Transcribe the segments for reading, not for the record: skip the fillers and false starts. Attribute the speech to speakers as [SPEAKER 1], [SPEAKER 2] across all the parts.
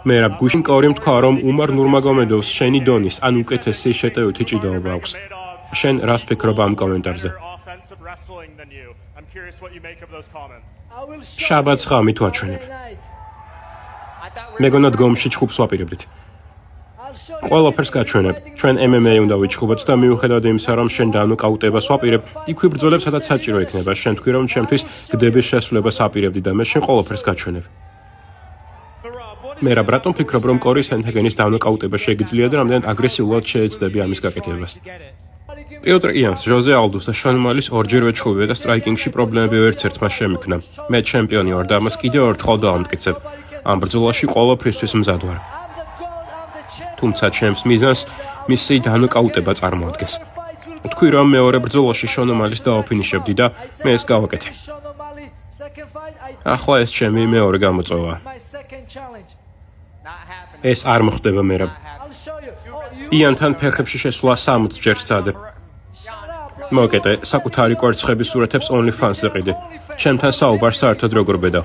[SPEAKER 1] მერაბ გუშინ კორიმ თქვა, რომ უმარ ნურმაგომედოვს შენი დონის, ან უკეთესი შეტევითი ჭიდაობა აქვს. შენ რას ფიქრობ ამ კომენტარზე? შაბათს ღამით ვაჩვენებ. მეგონა დგომში ჩხუბს ვაპირებდით. ყველაფერს გაჩვენებ. ჩვენ MMA უნდა ვიჩხუბოთ და მიუხედავად იმისა, რომ შენ დანოკაუტებას ვაპირებ, იქვე ბრძოლებს, სადაც საჭირო იქნება. შენ თქვი, რომ ჩემთვის გდების შესრულებას აპირებდი და მე შენ ყველაფერს გაჩვენებ. მერაბ რატომ ფიქრობ, რომ კორი სენჰეგენის დანოკაუტება შეგიძლია და რამდენად აგრესიულად შეეცდები ამის გაკეთებას? პიოტრ იანს, ჟოზე ალდუს და შონ მალის ორჯერ ვეჩხუბია და სტრაიკინგში პრობლემები ერთ-ერთმა შემიქნა. მე ჩემპიონი ვარ და ამას კიდევ ერთხელ დავამტკიცებ. ამ ბრძოლაში ყველაფრისთვის მზად ვარ. თუმცა ჩემს მიზანს მისი დანოკაუტება წარმოადგენს. თქვი, რომ მეორე ბრძოლაში შონ მალის დავაფინიშებდი და მე ეს გავაკეთე. ახლა ეს ჩემი მეორე გამოწვევა. ეს არ მოხდება მერაბ. იანთან ფეხებში შესვლა 60 ჯერ სცადე. მოკეთე, საკუთარი კვერცხების სურათებს OnlyFans-ზე ყიდე. ჩემთან საუბარ საერთოდ როგორ ბედა.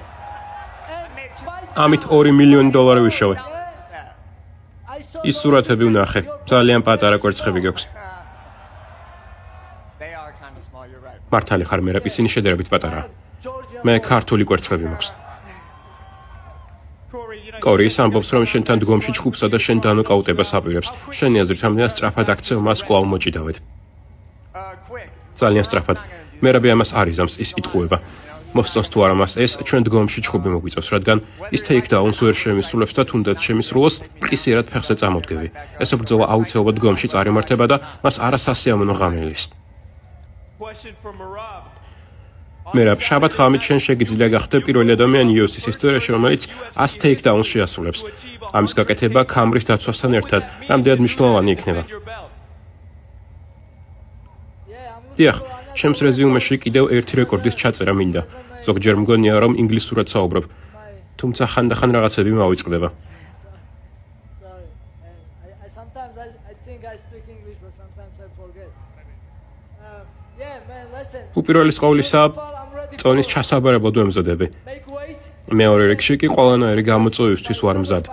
[SPEAKER 1] ამით $2 მილიონი ვიშოვე. ის სურათები ვნახე. ძალიან პატარა კვერცხები გაქვს. მართალი ხარ მერაბ, ისინი შედარებით პატარაა. მე ქართული კვერცხები მაქვს. კორი ამბობს, რომ შენთან დგომში ჩხუბსა და შენ დანოკაუტებას აპირებს. შენი აზრით, რამდენად სწრაფად აქცევ მას კვლავ მოჭიდავეთ? ძალიან სწრაფად. მერაბი ამას არ იზამს, ის იტყუება. მოსწონს თუ არა მას ეს, ჩვენ დგომში ჩხუბი მოგვიწევს, რადგან ის ტეიქდაუნს ვერ შემისრულებს და თუნდაც შემისრულოს, ყისიერად ფეხზე წამოდგები. ეს ბრძოლა აუცილებლად დგომში წარიმართება და მას არასასიამოვნო ღამე ელის. მერაბ, შაბათ ღამით შენ შეგიძლია გახდე პირველი ადამიანი UFC-ის ისტორიაში, რომელიც 100 ტეიქდაუნს შეასრულებს. ამის გაკეთება ქამრის დაცვასთან ერთად რამდენად მნიშვნელოვანი იქნება. დიახ, ჩემს რეზიუმეში კიდევ ერთი რეკორდის ჩაწერა მინდა. ზოგჯერ მგონია, რომ ინგლისურად საუბრობ, თუმცა ხანდახან რაღაცები მოვიწყდება. უპირველეს ყოვლისა, წონის ჩასაბარებლად ვემზადები. მეორე რიგში კი ყველანაირი გამოწვევისთვის ვარ მზად.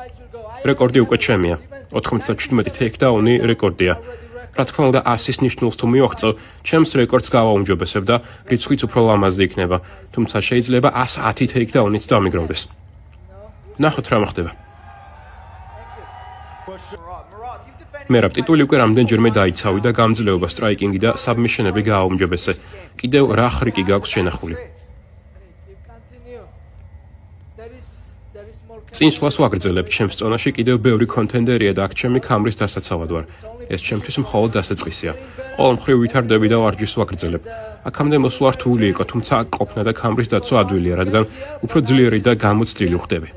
[SPEAKER 1] რეკორდი უკვე ჩემია. 97 ტეიქდაუნი რეკორდია. რა თქმა უნდა, 100-ის ნიშნულს თუ მივაღწევ, ჩემს რეკორდს გავაუმჯობესებ და რიცხვიც უფრო ლამაზი იქნება, თუმცა შეიძლება 110 ტეიქდაუნიც დამიგროვდეს. ნახოთ რა მოხდება. მერაბ, ტიტული უკვე რამდენჯერმე დაიცავი და გამძლეობა, სტრაიკინგი და საბმიშენები გააუმჯობესე. კიდევ რა ხრიკი გაქვს შენახული? წინსვლას ვაგრძელებ, ჩემს წონაში კიდევ ბევრი კონტენდერია და აქ ჩემი ქამრის დასაცავად ვარ. ეს ჩემთვის მხოლოდ დასაწყისია. ყოველ მხრივ ვითარდები და ვარჯიშს ვაგრძელებ. აქამდე მოსვლა რთული იყო, თუმცა აქ ყოფნა და ქამრის დაცვა ადვილია, რადგან უფრო ძლიერი და გამოცდილი ხდები.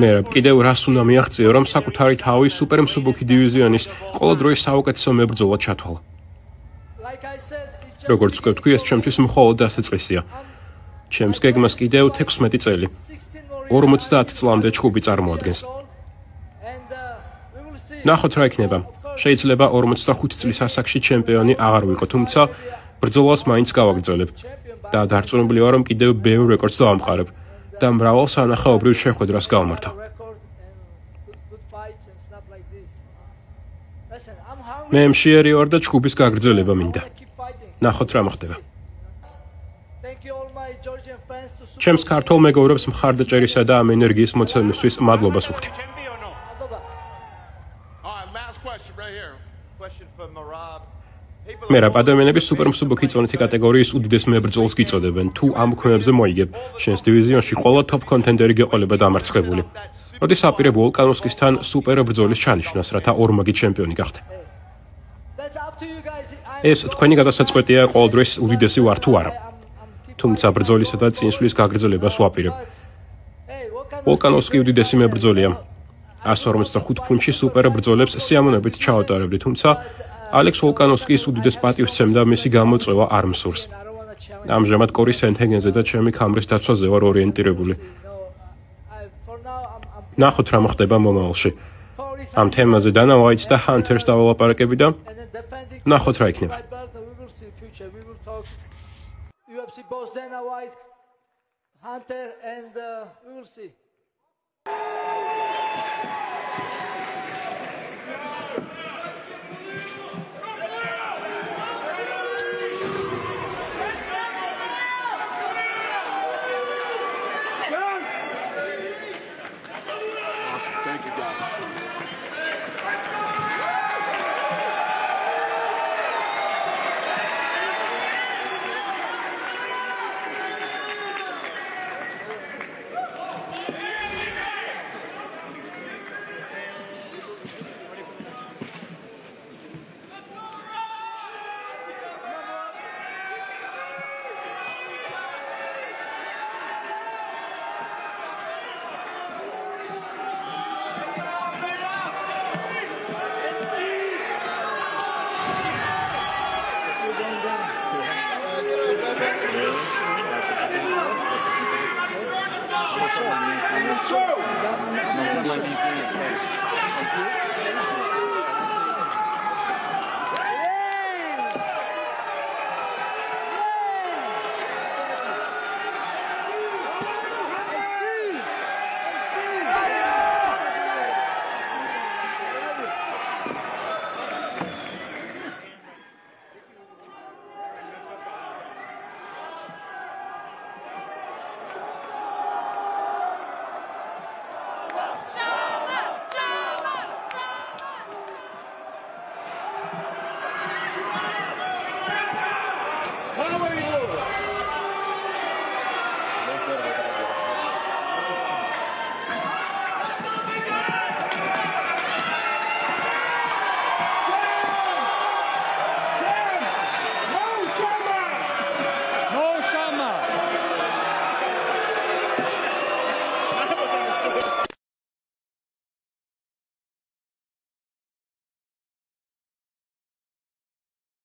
[SPEAKER 1] მერაბ, კიდევ რას უნდა მიაღწიო, რომ საკუთარი თავი სუპერმსუბუქი დივიზიონის ყველა დროის საუკეთესო მებრძოლად ჩათვალა? როგორც ვთქვი, ეს ჩემთვის მხოლოდ დასაწყისია. ჩემს გეგმას კიდევ 16 წელი. 50 წლამდე ჩხუბი წარმოადგენს. ნახოთ რა იქნება. შეიძლება 45 წლის ასაკში ჩემპიონი აღარ ვიყო, თუმცა ბრძოლას მაინც გავაგრძელებ. და დარწმუნებული ვარ, რომ კიდევ ბევრ რეკორდს დავამყარებ და მრავალ სანახაობრივ შეხვედრას გავმართავ. მე მშიერი ვარ და ჩხუბის გაგრძელება მინდა. ნახოთ რა მოხდება. ჩემს ქართულ მეგობრებს მხარდაჭერისა და ამ ენერგიის მოცემისთვის მადლობას ვუხდი. მერაბ, ადამიანები სუპერმსუბუქი წონითი კატეგორიის უდიდეს მებრძოლს გიწოდებენ. თუ ამ ქმებზე მოიგებ, შენს დივიზიონში ყველა ტოპ კონტენდერი გეყოლება დამარცხებული. როდის აპირებ ვოლკანოვსკისთან სუპერ ბრძოლის ჩანიშვნას, რათა ორმაგი ჩემპიონი გახდე? ეს თქვენი გადასაწყვეტია ყოველ დროის უდიდესი ვარ თუ არა. თუმცა ბრძოლისა და წინსვლის გაგრძელებას ვაპირებ. ვოლკანოვსკი უდიდესი მებრძოლია. 145 ფუნტში სუპერ ბრძოლებს სიამოვნებით ჩაუტარებდი, თუმცა ალექს ვოლკანოვსკის უდიდეს პატივცემ და მისი გამოწვევა არ მსურს. ამჟამად კორი სენჰეგენზე და ჩემი ქამრის დაცვაზე ვარ ორიენტირებული. ნახოთ რა მოხდება მომავალში. ამ თემაზე დანა ვაიტს და ჰანთერს დავალაპარაკები და ნახოთ რა იქნება.
[SPEAKER 2] UFC boss Dana White, Hunter, and we will see.
[SPEAKER 3] Awesome. Thank you, guys. Sure.